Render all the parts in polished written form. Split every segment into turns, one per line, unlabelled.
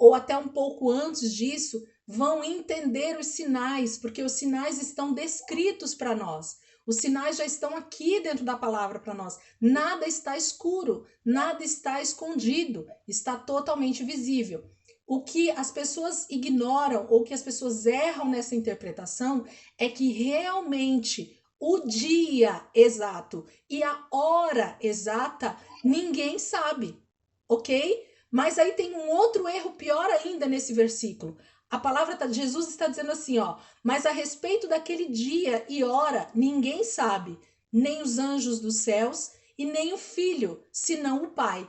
ou até um pouco antes disso, vão entender os sinais, porque os sinais estão descritos para nós. Os sinais já estão aqui dentro da palavra para nós. Nada está escuro, nada está escondido, está totalmente visível. O que as pessoas ignoram ou que as pessoas erram nessa interpretação é que realmente o dia exato e a hora exata ninguém sabe, ok? Mas aí tem um outro erro pior ainda nesse versículo. A palavra Jesus está dizendo assim, ó, mas a respeito daquele dia e hora ninguém sabe, nem os anjos dos céus e nem o filho, senão o Pai.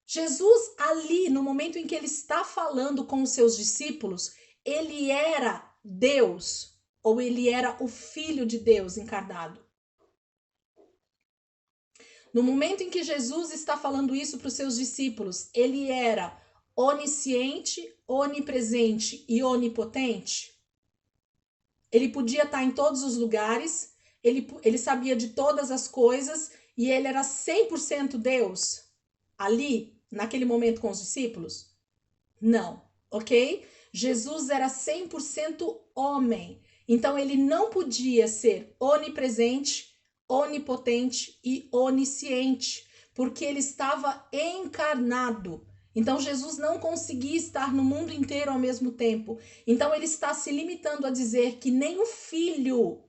Jesus ali, no momento em que ele está falando com os seus discípulos, ele era Deus, ou ele era o Filho de Deus encarnado. No momento em que Jesus está falando isso para os seus discípulos, ele era onisciente, onipresente e onipotente. Ele podia estar em todos os lugares, ele sabia de todas as coisas e ele era 100% Deus ali, naquele momento com os discípulos? Não, ok? Jesus era 100% homem, então ele não podia ser onipresente, onipotente e onisciente, porque ele estava encarnado. Então Jesus não conseguia estar no mundo inteiro ao mesmo tempo. Então ele está se limitando a dizer que nem o filho,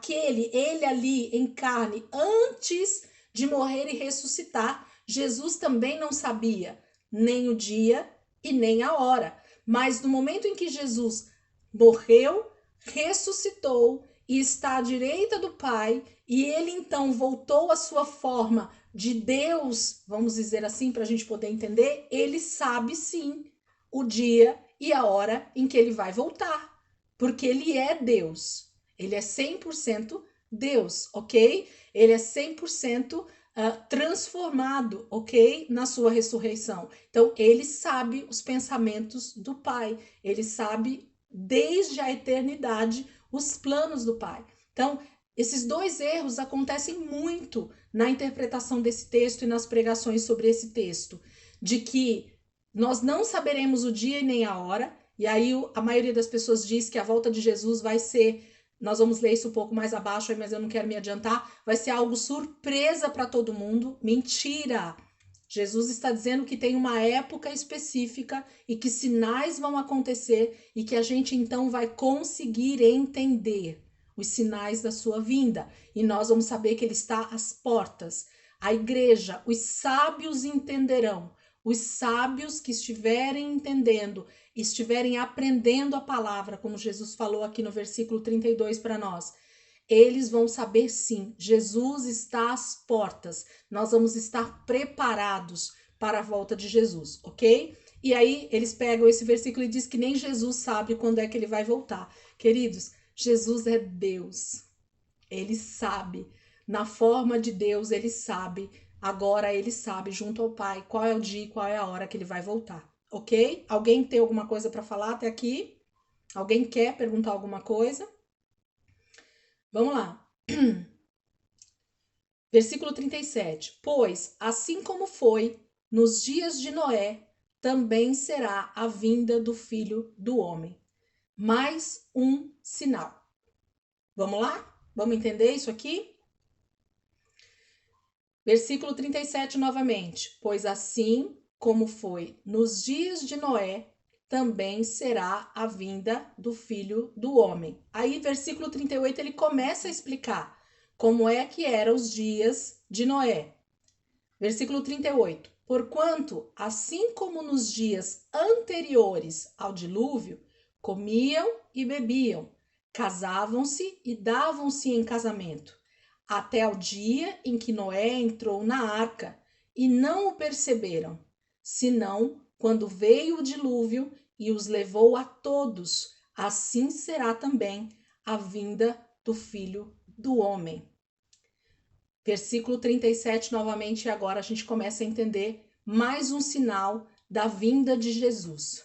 ele ali em carne, antes de morrer e ressuscitar, Jesus também não sabia nem o dia e nem a hora. Mas no momento em que Jesus morreu, ressuscitou e está à direita do Pai, e ele então voltou à sua forma de Deus, vamos dizer assim, para a gente poder entender, ele sabe sim o dia e a hora em que ele vai voltar, porque ele é Deus, ele é 100% Deus, ok? Ele é 100% transformado, ok? Na sua ressurreição. Então, ele sabe os pensamentos do Pai, ele sabe desde a eternidade os planos do Pai. Então, esses dois erros acontecem muito na interpretação desse texto e nas pregações sobre esse texto, de que nós não saberemos o dia e nem a hora, e aí a maioria das pessoas diz que a volta de Jesus vai ser, nós vamos ler isso um pouco mais abaixo, mas eu não quero me adiantar, vai ser algo surpresa para todo mundo. Mentira! Jesus está dizendo que tem uma época específica e que sinais vão acontecer e que a gente então vai conseguir entender os sinais da sua vinda. E nós vamos saber que ele está às portas. A igreja, os sábios entenderão. Os sábios que estiverem entendendo, estiverem aprendendo a palavra, como Jesus falou aqui no versículo 32 para nós, eles vão saber sim, Jesus está às portas, nós vamos estar preparados para a volta de Jesus, ok? E aí eles pegam esse versículo e diz que nem Jesus sabe quando é que ele vai voltar. Queridos, Jesus é Deus, ele sabe, na forma de Deus ele sabe, agora ele sabe junto ao Pai qual é o dia e qual é a hora que ele vai voltar, ok? Alguém tem alguma coisa para falar até aqui? Alguém quer perguntar alguma coisa? Vamos lá. Versículo 37. Pois, assim como foi nos dias de Noé, também será a vinda do Filho do Homem. Mais um sinal. Vamos lá? Vamos entender isso aqui? Versículo 37 novamente. Pois assim como foi nos dias de Noé, também será a vinda do Filho do Homem. Aí, versículo 38, ele começa a explicar como é que eram os dias de Noé. Versículo 38. Porquanto, assim como nos dias anteriores ao dilúvio, comiam e bebiam, casavam-se e davam-se em casamento, até o dia em que Noé entrou na arca, e não o perceberam, senão quando veio o dilúvio e os levou a todos, assim será também a vinda do Filho do Homem. Versículo 37, novamente, e agora a gente começa a entender mais um sinal da vinda de Jesus.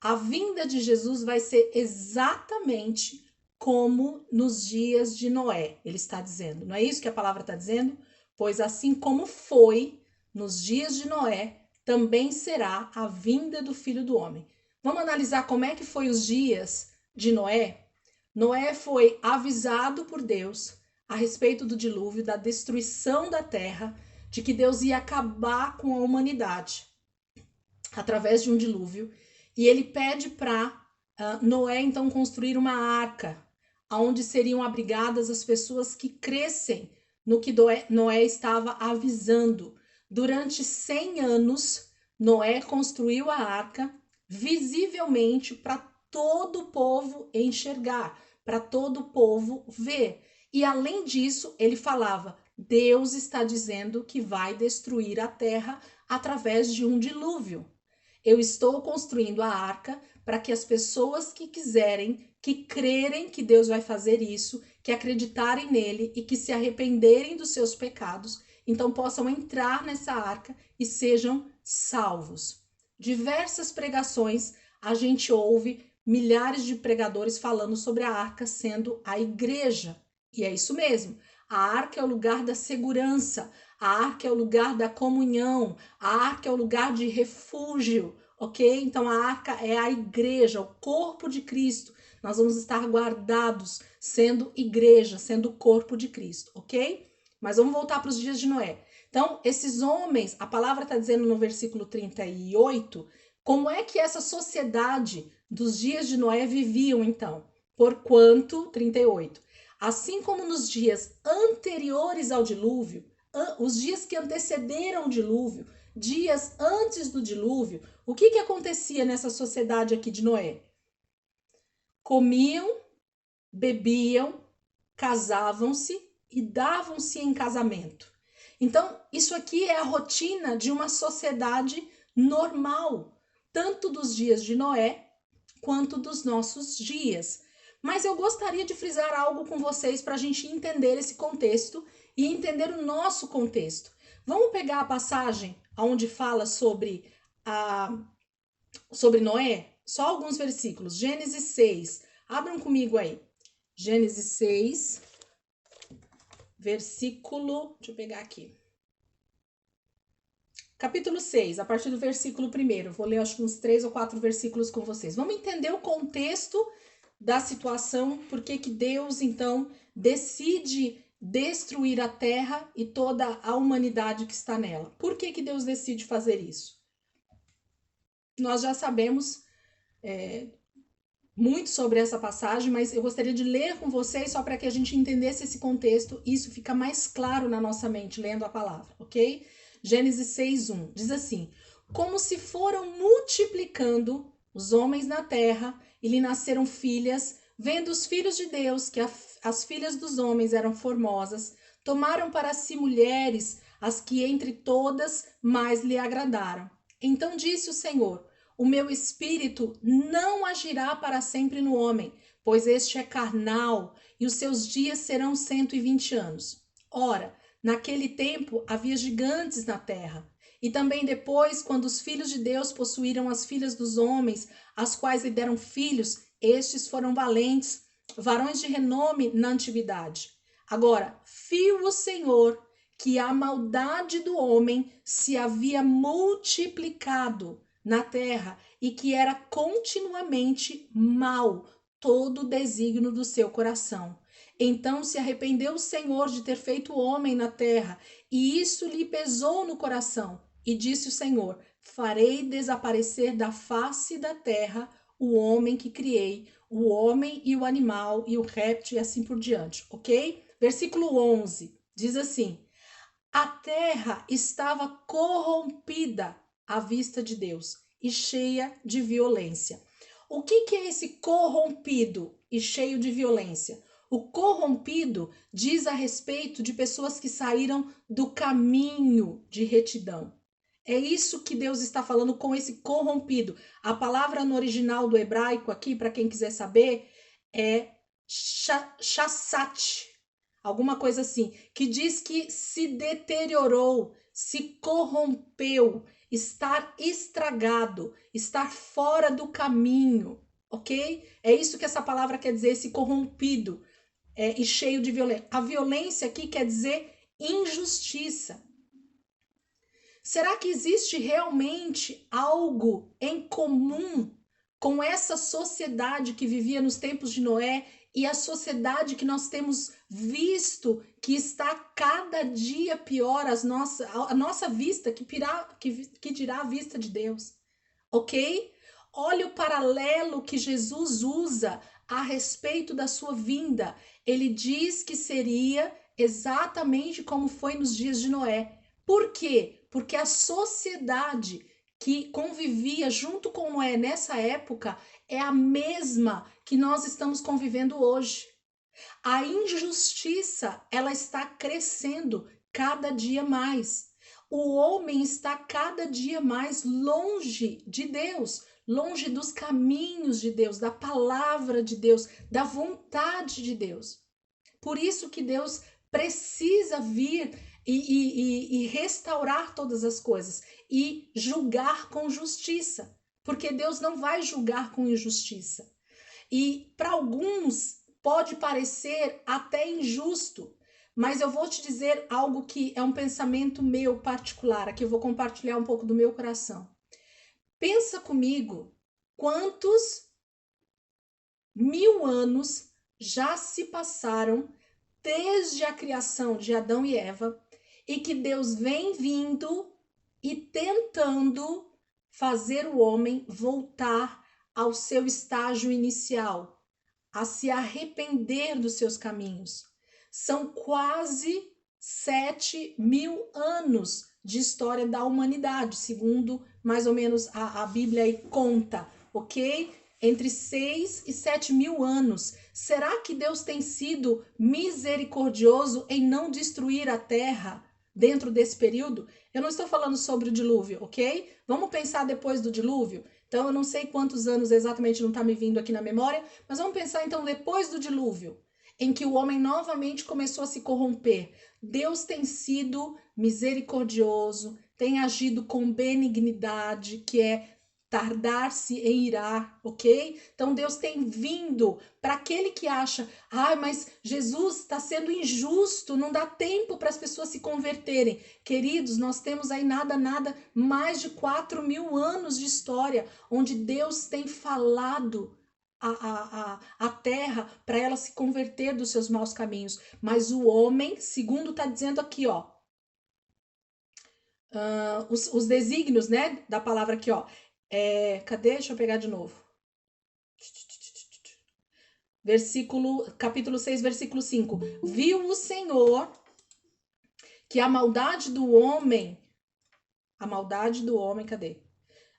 A vinda de Jesus vai ser exatamente como nos dias de Noé, ele está dizendo. Não é isso que a palavra está dizendo? Pois assim como foi nos dias de Noé, também será a vinda do Filho do Homem. Vamos analisar como é que foi os dias de Noé? Noé foi avisado por Deus a respeito do dilúvio, da destruição da terra, de que Deus ia acabar com a humanidade através de um dilúvio. E ele pede para Noé, então, construir uma arca, onde seriam abrigadas as pessoas que crescem no que Noé estava avisando. Durante 100 anos, Noé construiu a arca visivelmente para todo o povo enxergar, para todo o povo ver. E além disso, ele falava: Deus está dizendo que vai destruir a terra através de um dilúvio. Eu estou construindo a arca para que as pessoas que quiserem, que crerem que Deus vai fazer isso, que acreditarem nele e que se arrependerem dos seus pecados, então possam entrar nessa arca e sejam salvos. Diversas pregações a gente ouve milhares de pregadores falando sobre a arca sendo a igreja. E é isso mesmo. A arca é o lugar da segurança, a arca é o lugar da comunhão, a arca é o lugar de refúgio, ok? Então a arca é a igreja, o corpo de Cristo. Nós vamos estar guardados, sendo igreja, sendo o corpo de Cristo, ok? Mas vamos voltar para os dias de Noé. Então, esses homens, a palavra está dizendo no versículo 38, como é que essa sociedade dos dias de Noé viviam então? Porquanto, 38, assim como nos dias anteriores ao dilúvio, os dias que antecederam o dilúvio, dias antes do dilúvio, o que acontecia nessa sociedade aqui de Noé? Comiam, bebiam, casavam-se e davam-se em casamento. Então, isso aqui é a rotina de uma sociedade normal, tanto dos dias de Noé quanto dos nossos dias. Mas eu gostaria de frisar algo com vocês para a gente entender esse contexto e entender o nosso contexto. Vamos pegar a passagem onde fala sobre Noé? Só alguns versículos. Gênesis 6. Abram comigo aí. Gênesis 6, versículo... Deixa eu pegar aqui. Capítulo 6, a partir do versículo 1. Vou ler, acho que uns 3 ou 4 versículos com vocês. Vamos entender o contexto da situação, porque que Deus, então, decide destruir a terra e toda a humanidade que está nela. Por que Deus decide fazer isso? Nós já sabemos muito sobre essa passagem, mas eu gostaria de ler com vocês só para que a gente entendesse esse contexto e isso fica mais claro na nossa mente, lendo a palavra, ok? Gênesis 6:1 diz assim: como se foram multiplicando os homens na terra e lhe nasceram filhas, vendo os filhos de Deus que as filhas dos homens eram formosas, tomaram para si mulheres, as que entre todas mais lhe agradaram. Então disse o Senhor: o meu espírito não agirá para sempre no homem, pois este é carnal, e os seus dias serão 120 anos. Ora, naquele tempo havia gigantes na terra. E também depois, quando os filhos de Deus possuíram as filhas dos homens, as quais lhe deram filhos, estes foram valentes, varões de renome na antiguidade. Agora, viu o Senhor que a maldade do homem se havia multiplicado na terra e que era continuamente mau todo o desígnio do seu coração. Então se arrependeu o Senhor de ter feito o homem na terra, e isso lhe pesou no coração. E disse o Senhor: farei desaparecer da face da terra o homem que criei, o homem e o animal e o réptil e assim por diante, ok? Versículo 11 diz assim: a terra estava corrompida à vista de Deus e cheia de violência. O que é esse corrompido e cheio de violência? O corrompido diz a respeito de pessoas que saíram do caminho de retidão. É isso que Deus está falando com esse corrompido. A palavra no original do hebraico aqui, para quem quiser saber, é chassat, alguma coisa assim, que diz que se deteriorou, se corrompeu, estar estragado, estar fora do caminho, ok? É isso que essa palavra quer dizer, esse corrompido e cheio de violência. A violência aqui quer dizer injustiça. Será que existe realmente algo em comum com essa sociedade que vivia nos tempos de Noé e a sociedade que nós temos visto que está cada dia pior a nossa vista, que dirá a vista de Deus? Ok? Olha o paralelo que Jesus usa a respeito da sua vinda. Ele diz que seria exatamente como foi nos dias de Noé. Por quê? Porque a sociedade que convivia junto com Noé nessa época é a mesma que nós estamos convivendo hoje. A injustiça, ela está crescendo cada dia mais. O homem está cada dia mais longe de Deus, longe dos caminhos de Deus, da palavra de Deus, da vontade de Deus. Por isso que Deus precisa vir e restaurar todas as coisas e julgar com justiça, porque Deus não vai julgar com injustiça. E para alguns pode parecer até injusto, mas eu vou te dizer algo que é um pensamento meu particular, aqui eu vou compartilhar um pouco do meu coração. Pensa comigo, quantos 1000 anos já se passaram desde a criação de Adão e Eva e que Deus vem vindo e tentando fazer o homem voltar ao seu estágio inicial, a se arrepender dos seus caminhos. São quase 7.000 anos de história da humanidade, segundo mais ou menos a Bíblia aí conta, ok? Entre 6 e 7.000 anos. Será que Deus tem sido misericordioso em não destruir a terra dentro desse período? Eu não estou falando sobre o dilúvio, ok? Vamos pensar depois do dilúvio? Então, eu não sei quantos anos exatamente, não está me vindo aqui na memória, mas vamos pensar então depois do dilúvio, em que o homem novamente começou a se corromper. Deus tem sido misericordioso, tem agido com benignidade, que é tardar-se em irar, ok? Então Deus tem vindo para aquele que acha, mas Jesus está sendo injusto, não dá tempo para as pessoas se converterem. Queridos, nós temos aí nada mais de 4.000 anos de história, onde Deus tem falado a terra para ela se converter dos seus maus caminhos. Mas o homem, segundo está dizendo aqui, ó, os desígnios, né, da palavra aqui, ó, cadê? Deixa eu pegar de novo. Capítulo 6, versículo 5. Viu o Senhor que a maldade do homem, cadê?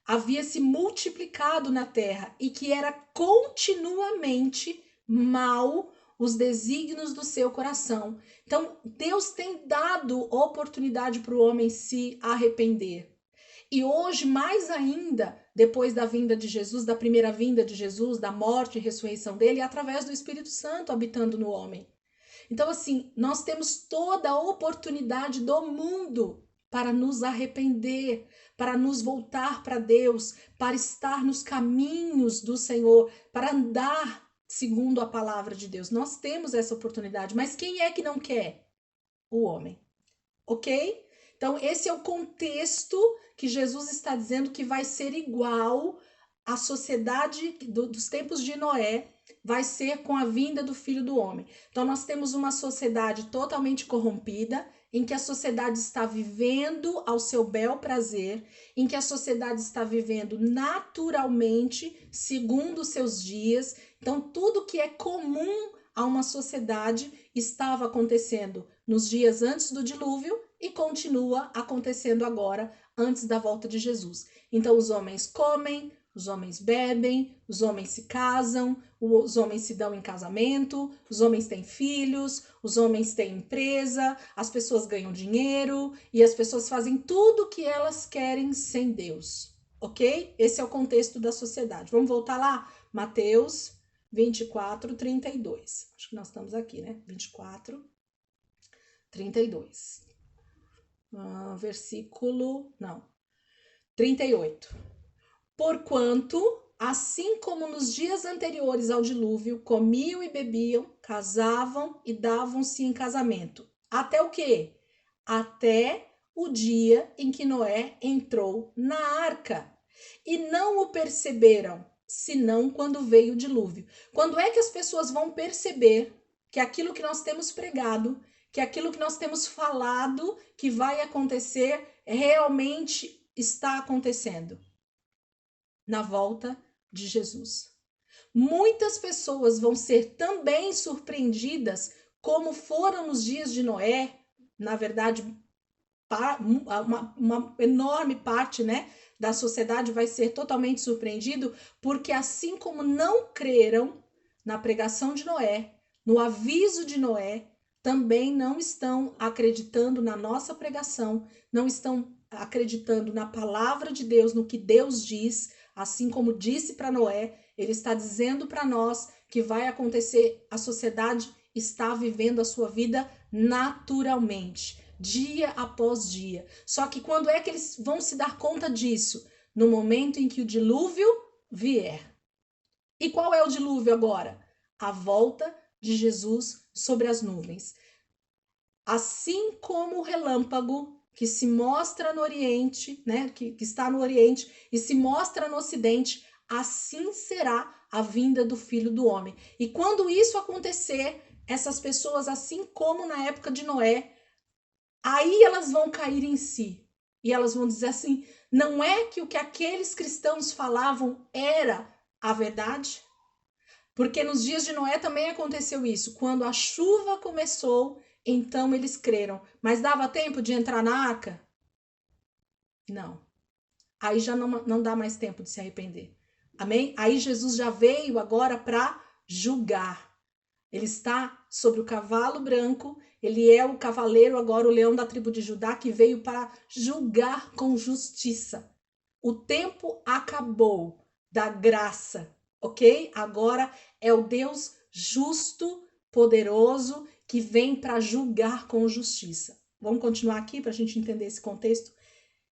Havia se multiplicado na terra e que era continuamente mal os desígnios do seu coração. Então, Deus tem dado oportunidade para o homem se arrepender. E hoje, mais ainda, depois da vinda de Jesus, da primeira vinda de Jesus, da morte e ressurreição dele, através do Espírito Santo habitando no homem. Então, assim, nós temos toda a oportunidade do mundo para nos arrepender, para nos voltar para Deus, para estar nos caminhos do Senhor, para andar segundo a palavra de Deus. Nós temos essa oportunidade, mas quem é que não quer? O homem, ok? Então, esse é o contexto que Jesus está dizendo que vai ser igual à sociedade dos tempos de Noé, vai ser com a vinda do Filho do Homem. Então, nós temos uma sociedade totalmente corrompida, em que a sociedade está vivendo ao seu bel prazer, em que a sociedade está vivendo naturalmente, segundo os seus dias. Então, tudo que é comum a uma sociedade estava acontecendo nos dias antes do dilúvio e continua acontecendo agora, antes da volta de Jesus. Então, os homens comem, os homens bebem, os homens se casam, os homens se dão em casamento, os homens têm filhos, os homens têm empresa, as pessoas ganham dinheiro e as pessoas fazem tudo o que elas querem sem Deus, ok? Esse é o contexto da sociedade. Vamos voltar lá? Mateus 24, 32. Acho que nós estamos aqui, né? 24, 32. Versículo, não, 38. Porquanto, assim como nos dias anteriores ao dilúvio, comiam e bebiam, casavam e davam-se em casamento. Até o quê? Até o dia em que Noé entrou na arca, e não o perceberam, senão quando veio o dilúvio. Quando é que as pessoas vão perceber que aquilo que nós temos pregado, que aquilo que nós temos falado que vai acontecer, realmente está acontecendo? Na volta de Jesus. Muitas pessoas vão ser também surpreendidas, como foram nos dias de Noé. Na verdade, uma enorme parte, né, da sociedade vai ser totalmente surpreendido, porque assim como não creram na pregação de Noé, no aviso de Noé, também não estão acreditando na nossa pregação, não estão acreditando na palavra de Deus, no que Deus diz, assim como disse para Noé. Ele está dizendo para nós que vai acontecer, a sociedade está vivendo a sua vida naturalmente, dia após dia. Só que quando é que eles vão se dar conta disso? No momento em que o dilúvio vier. E qual é o dilúvio agora? A volta de Jesus sobre as nuvens. Assim como o relâmpago que se mostra no Oriente, né, que está no Oriente e se mostra no Ocidente, assim será a vinda do Filho do Homem. E quando isso acontecer, essas pessoas, assim como na época de Noé, aí elas vão cair em si. E elas vão dizer assim, não é que o que aqueles cristãos falavam era a verdade? Porque nos dias de Noé também aconteceu isso. Quando a chuva começou, então eles creram. Mas dava tempo de entrar na arca? Não. Aí já não dá mais tempo de se arrepender. Amém? Aí Jesus já veio agora para julgar. Ele está sobre o cavalo branco, ele é o cavaleiro, agora o leão da tribo de Judá, que veio para julgar com justiça. O tempo acabou da graça, ok? Agora é o Deus justo, poderoso, que vem para julgar com justiça. Vamos continuar aqui para a gente entender esse contexto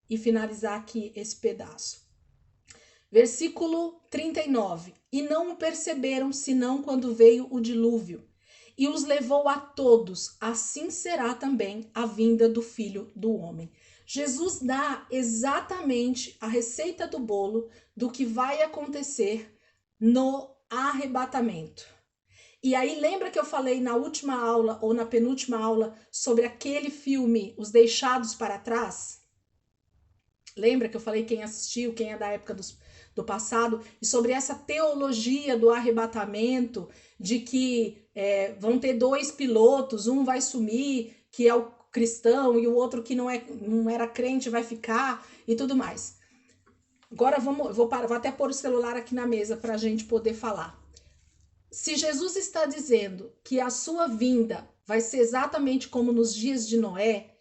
e finalizar aqui esse pedaço. Versículo 39. E não o perceberam, senão quando veio o dilúvio, e os levou a todos. Assim será também a vinda do Filho do Homem. Jesus dá exatamente a receita do bolo do que vai acontecer no arrebatamento. E aí, lembra que eu falei na última aula, ou na penúltima aula, sobre aquele filme, Os Deixados para Trás? Lembra que eu falei quem assistiu, quem é da época do passado, e sobre essa teologia do arrebatamento, de que vão ter dois pilotos, um vai sumir, que é o cristão, e o outro que não era crente vai ficar, e tudo mais. Agora vou até pôr o celular aqui na mesa para a gente poder falar. Se Jesus está dizendo que a sua vinda vai ser exatamente como nos dias de Noé,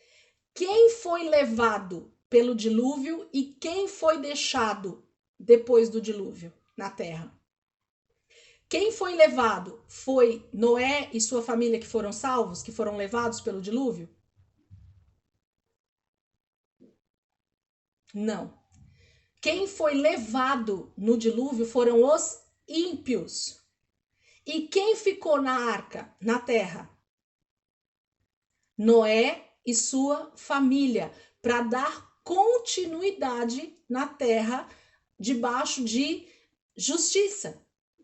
quem foi levado pelo dilúvio e quem foi deixado depois do dilúvio na terra? Quem foi levado? Foi Noé e sua família que foram salvos, que foram levados pelo dilúvio? Não. Quem foi levado no dilúvio foram os ímpios. E quem ficou na arca, na terra? Noé e sua família, para dar continuidade na terra debaixo de justiça.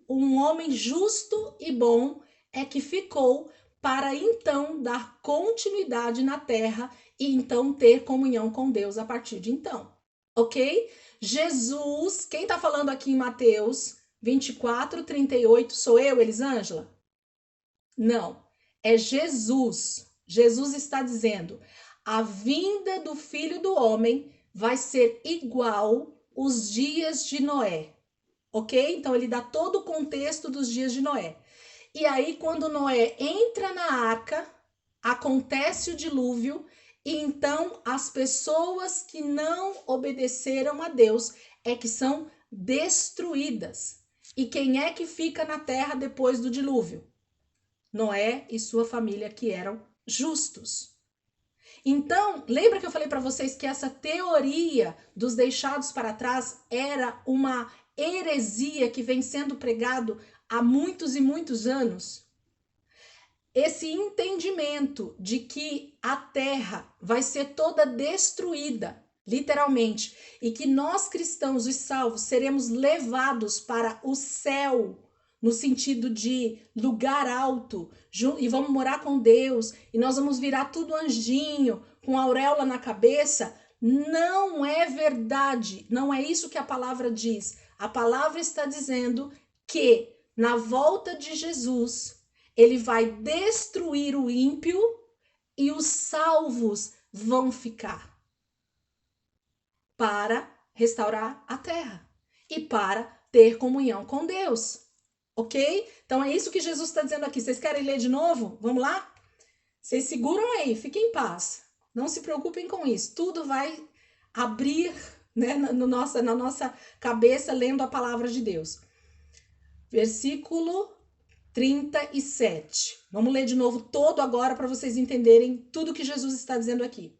Um homem justo e bom é que ficou para então dar continuidade na terra e então ter comunhão com Deus a partir de então. Ok? Jesus, quem está falando aqui em Mateus 24, 38, sou eu, Elisângela? Não, é Jesus. Jesus está dizendo, a vinda do Filho do Homem vai ser igual os dias de Noé, ok? Então ele dá todo o contexto dos dias de Noé. E aí quando Noé entra na arca, acontece o dilúvio, e então as pessoas que não obedeceram a Deus é que são destruídas. E quem é que fica na terra depois do dilúvio? Noé e sua família, que eram justos. Então, lembra que eu falei para vocês que essa teoria dos deixados para trás era uma heresia que vem sendo pregado há muitos e muitos anos? esse entendimento de que a terra vai ser toda destruída, literalmente, e que nós cristãos, os salvos, seremos levados para o céu, no sentido de lugar alto, e vamos morar com Deus, e nós vamos virar tudo anjinho, com auréola na cabeça, não é verdade, não é isso que a palavra diz. A palavra está dizendo que na volta de Jesus, ele vai destruir o ímpio e os salvos vão ficar para restaurar a terra e para ter comunhão com Deus. Ok? Então é isso que Jesus está dizendo aqui. Vocês querem ler de novo? Vamos lá? Vocês seguram aí, fiquem em paz. Não se preocupem com isso. Tudo vai abrir, né, na nossa cabeça lendo a palavra de Deus. Versículo 37. Vamos ler de novo todo agora para vocês entenderem tudo que Jesus está dizendo aqui.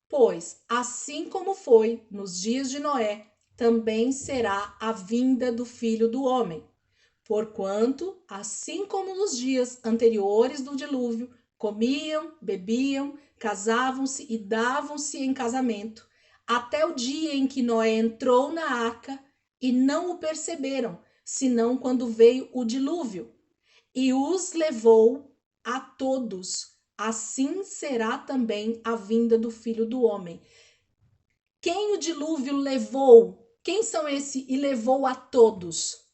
Pois, assim como foi nos dias de Noé, também será a vinda do Filho do Homem. Porquanto, assim como nos dias anteriores do dilúvio, comiam, bebiam, casavam-se e davam-se em casamento, até o dia em que Noé entrou na arca e não o perceberam, senão quando veio o dilúvio e os levou a todos. Assim será também a vinda do Filho do Homem. Quem o dilúvio levou? Quem são esse e levou a todos?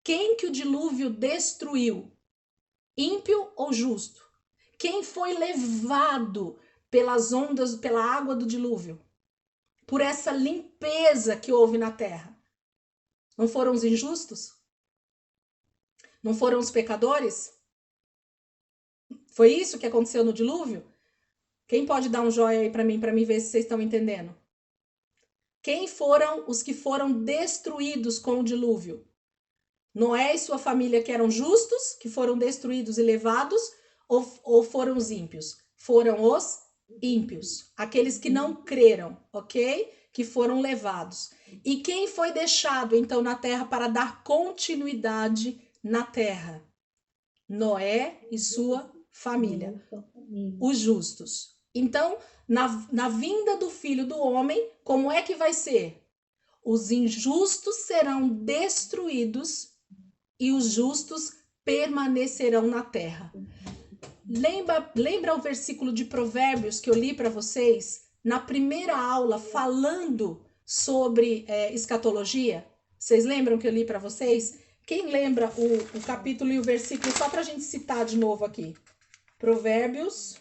Quem que o dilúvio destruiu? Ímpio ou justo? Quem foi levado pelas ondas, pela água do dilúvio? Por essa limpeza que houve na terra? Não foram os injustos? Não foram os pecadores? Foi isso que aconteceu no dilúvio? Quem pode dar um joinha aí para mim ver se vocês estão entendendo? Quem foram os que foram destruídos com o dilúvio? Noé e sua família que eram justos, que foram destruídos e levados, ou foram os ímpios? Foram os ímpios, aqueles que não creram, ok? Que foram levados. E quem foi deixado, então, na terra para dar continuidade na terra? Noé e sua família, os justos. Então, na vinda do Filho do Homem, como é que vai ser? Os injustos serão destruídos e os justos permanecerão na terra. Lembra o versículo de Provérbios que eu li para vocês na primeira aula falando sobre escatologia? Vocês lembram que eu li para vocês? Quem lembra o capítulo e o versículo, só para a gente citar de novo aqui? Provérbios.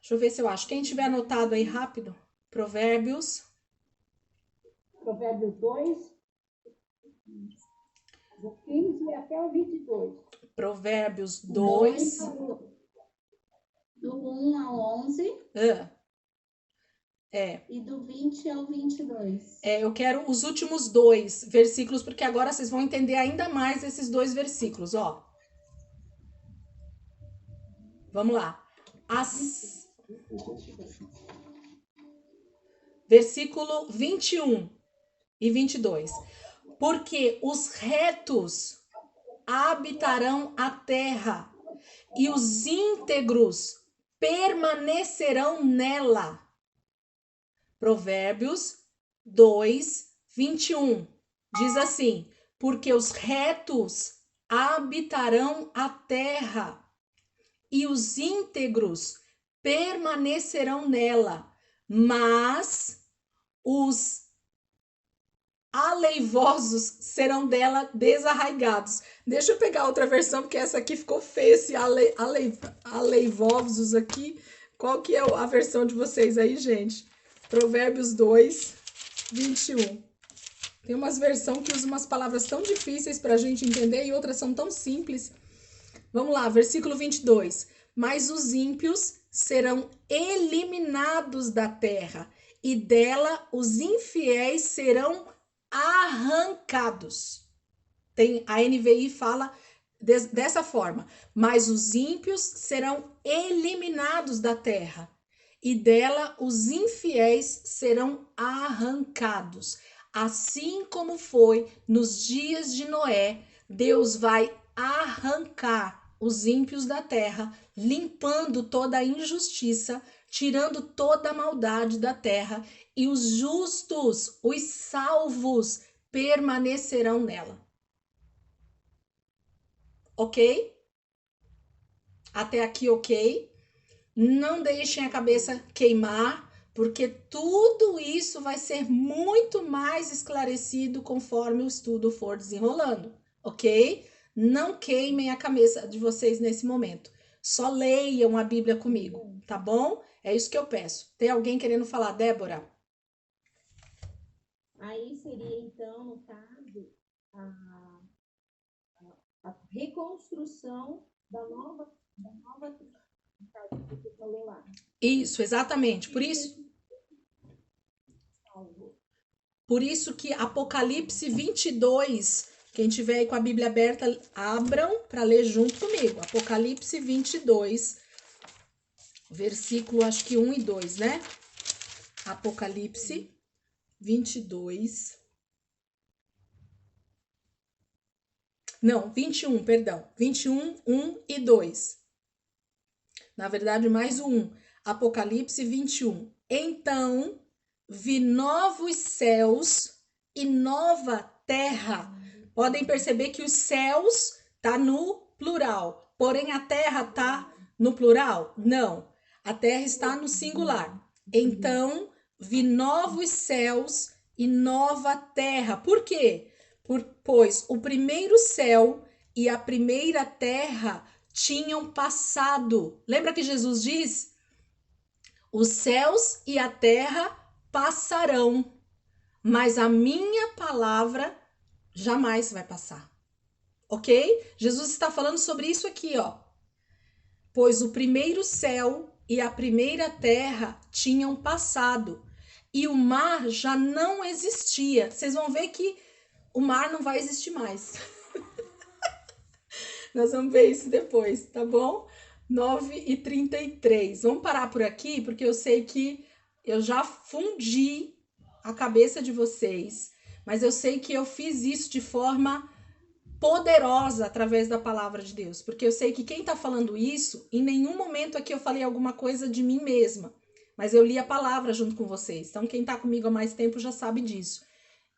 Deixa eu ver se eu acho. Quem tiver anotado aí rápido. Provérbios
2, do 15 até o 22.
Provérbios 2.
Do 1 ao 11. E do 20 ao 22.
Eu quero os últimos 2 versículos, porque agora vocês vão entender ainda mais esses 2 versículos, ó. Vamos lá. Versículo 21 e 22. Porque os retos habitarão a terra e os íntegros permanecerão nela. Provérbios 2, 21. Diz assim: porque os retos habitarão a terra e os íntegros permanecerão nela, mas os aleivosos serão dela desarraigados. Deixa eu pegar outra versão, porque essa aqui ficou feia, esse aleivosos aqui. Qual que é a versão de vocês aí, gente? Provérbios 2, 21. Tem umas versões que usam umas palavras tão difíceis para a gente entender e outras são tão simples. Vamos lá, versículo 22. Mas os ímpios serão eliminados da terra, e dela os infiéis serão arrancados. A NVI fala dessa forma. Mas os ímpios serão eliminados da terra, e dela os infiéis serão arrancados. Assim como foi nos dias de Noé, Deus vai arrancar os ímpios da terra, limpando toda a injustiça, tirando toda a maldade da terra, e os justos, os salvos, permanecerão nela. Ok? Até aqui, ok? Não deixem a cabeça queimar, porque tudo isso vai ser muito mais esclarecido conforme o estudo for desenrolando, ok? Não queimem a cabeça de vocês nesse momento. Só leiam a Bíblia comigo, tá bom? É isso que eu peço. Tem alguém querendo falar, Débora?
Aí seria, então, no caso, a reconstrução da nova que você falou lá.
Isso, exatamente. Por isso que Apocalipse 22, quem tiver aí com a Bíblia aberta, abram para ler junto comigo. Apocalipse 22, versículo acho que 1 e 2, né? Apocalipse 22. Não, 21, perdão. 21, 1 e 2. Na verdade, mais o 1. Apocalipse 21. Então vi novos céus e nova terra. Podem perceber que os céus tá no plural, porém a terra tá no plural? Não. A terra está no singular. Então vi novos céus e nova terra. Por quê? Pois o primeiro céu e a primeira terra tinham passado. Lembra que Jesus diz? Os céus e a terra passarão, mas a minha palavra jamais vai passar. Ok? Jesus está falando sobre isso aqui, ó. Pois o primeiro céu e a primeira terra tinham passado e o mar já não existia. Vocês vão ver que o mar não vai existir mais. Nós vamos ver isso depois, tá bom? 9h33. Vamos parar por aqui, porque eu sei que eu já fundi a cabeça de vocês, mas eu sei que eu fiz isso de forma poderosa através da palavra de Deus, porque eu sei que quem tá falando isso, em nenhum momento aqui eu falei alguma coisa de mim mesma, mas eu li a palavra junto com vocês. Então, quem tá comigo há mais tempo já sabe disso.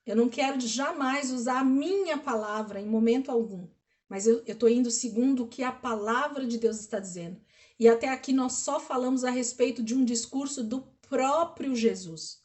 Eu não quero jamais usar a minha palavra em momento algum, mas eu estou indo segundo o que a palavra de Deus está dizendo. E até aqui nós só falamos a respeito de um discurso do próprio Jesus.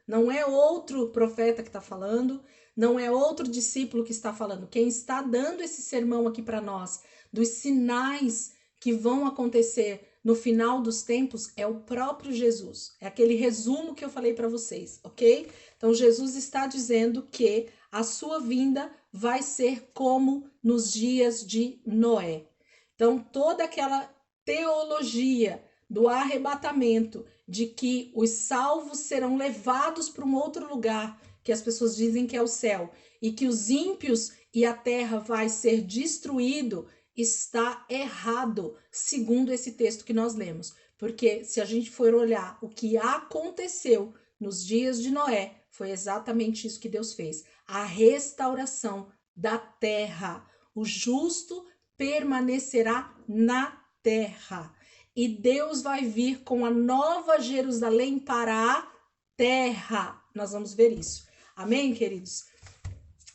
Não é outro profeta que está falando, não é outro discípulo que está falando. Quem está dando esse sermão aqui para nós, dos sinais que vão acontecer no final dos tempos, é o próprio Jesus. É aquele resumo que eu falei para vocês, ok? Então, Jesus está dizendo que a sua vinda vai ser como nos dias de Noé. Então, toda aquela teologia do arrebatamento, de que os salvos serão levados para um outro lugar, que as pessoas dizem que é o céu, e que os ímpios e a terra vai ser destruído, está errado, segundo esse texto que nós lemos. Porque se a gente for olhar o que aconteceu nos dias de Noé, foi exatamente isso que Deus fez. A restauração da terra. O justo permanecerá na terra. E Deus vai vir com a nova Jerusalém para a terra. Nós vamos ver isso. Amém, queridos?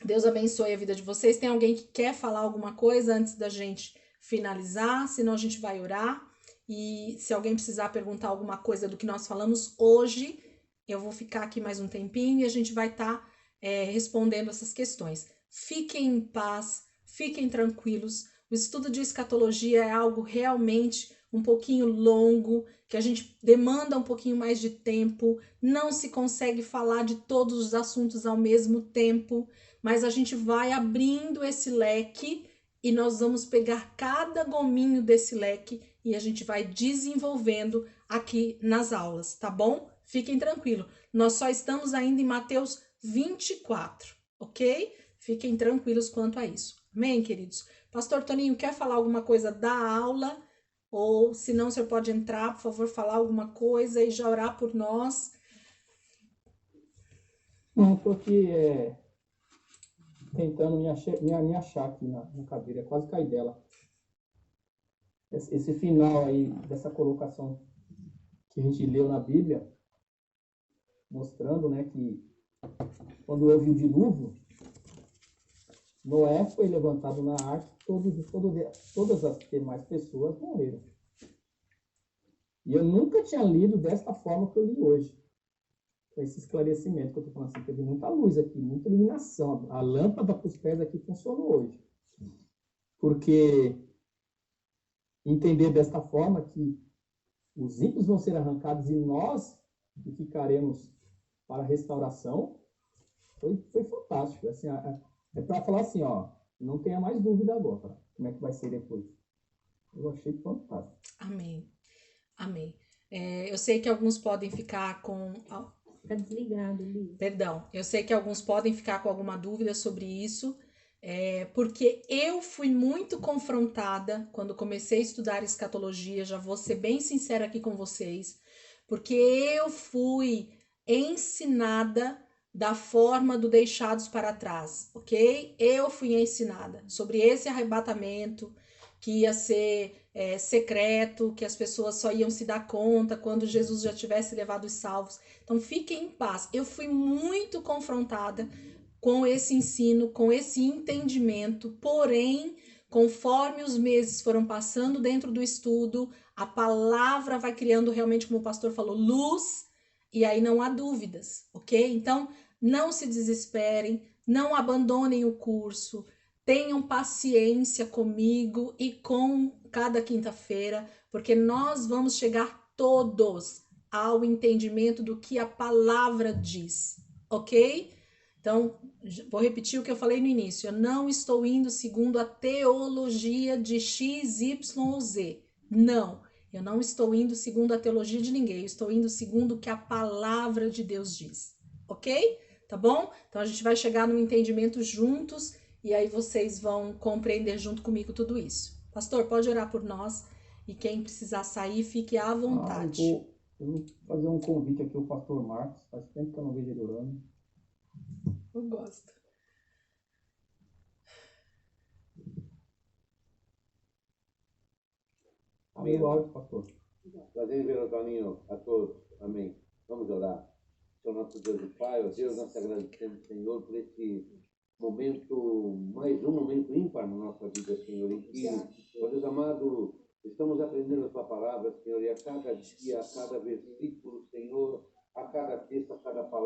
Deus abençoe a vida de vocês. Tem alguém que quer falar alguma coisa antes da gente finalizar? Senão a gente vai orar. E se alguém precisar perguntar alguma coisa do que nós falamos hoje, eu vou ficar aqui mais um tempinho e a gente vai estar respondendo essas questões. Fiquem em paz, fiquem tranquilos. O estudo de escatologia é algo realmente um pouquinho longo, que a gente demanda um pouquinho mais de tempo, não se consegue falar de todos os assuntos ao mesmo tempo, mas a gente vai abrindo esse leque e nós vamos pegar cada gominho desse leque e a gente vai desenvolvendo aqui nas aulas, tá bom? Fiquem tranquilos, nós só estamos ainda em Mateus 24, ok? Fiquem tranquilos quanto a isso. Amém, queridos? Pastor Toninho, quer falar alguma coisa da aula? Ou, se não, o senhor pode entrar, por favor, falar alguma coisa e já orar por nós.
Não, porque tentando me achar aqui na cadeira, quase caí dela. Esse final aí, dessa colocação que a gente leu na Bíblia, mostrando, né, que quando houve o dilúvio, Noé foi levantado na arca, todas as demais pessoas morreram. E eu nunca tinha lido desta forma que eu li hoje. Com esse esclarecimento que eu estou falando assim, teve muita luz aqui, muita iluminação. A lâmpada para os pés aqui funcionou hoje. Porque entender desta forma que os ímpios vão ser arrancados e nós que ficaremos para a restauração, foi fantástico. Assim, é para falar assim, ó, não tenha mais dúvida agora, como é que vai ser depois. Eu achei fantástico.
Amém. Amém. Eu sei que alguns podem ficar com...
Tá desligado, Li.
Perdão, eu sei que alguns podem ficar com alguma dúvida sobre isso, porque eu fui muito confrontada quando comecei a estudar escatologia, já vou ser bem sincera aqui com vocês, porque eu fui ensinada da forma do deixados para trás, ok? Eu fui ensinada sobre esse arrebatamento que ia ser secreto, que as pessoas só iam se dar conta quando Jesus já tivesse levado os salvos. Então fiquem em paz. Eu fui muito confrontada com esse ensino, com esse entendimento, porém, conforme os meses foram passando dentro do estudo, a palavra vai criando realmente, como o pastor falou, luz, e aí não há dúvidas, ok? Então, não se desesperem, não abandonem o curso, tenham paciência comigo e com cada quinta-feira, porque nós vamos chegar todos ao entendimento do que a palavra diz, ok? Então, vou repetir o que eu falei no início. Eu não estou indo segundo a teologia de X, Y ou Z. Não, eu não estou indo segundo a teologia de ninguém. Eu estou indo segundo o que a palavra de Deus diz, ok? Tá bom? Então, a gente vai chegar num entendimento juntos e aí vocês vão compreender junto comigo tudo isso. Pastor, pode orar por nós e quem precisar sair, fique à vontade.
Eu vou fazer um convite aqui ao pastor Marcos. Faz tempo que eu não vejo ele orando.
Eu gosto.
Amém. Áudio, pastor.
Prazer em ver o Toninho a todos. Amém. Vamos orar. Senhor nosso Deus e Pai, ó Deus, nós te agradecemos, Senhor, por esse momento, mais um momento ímpar na nossa vida, Senhor, em que, ó Deus amado, estamos aprendendo a tua palavra, Senhor, e a cada dia, a cada versículo, Senhor, a cada texto, a cada palavra,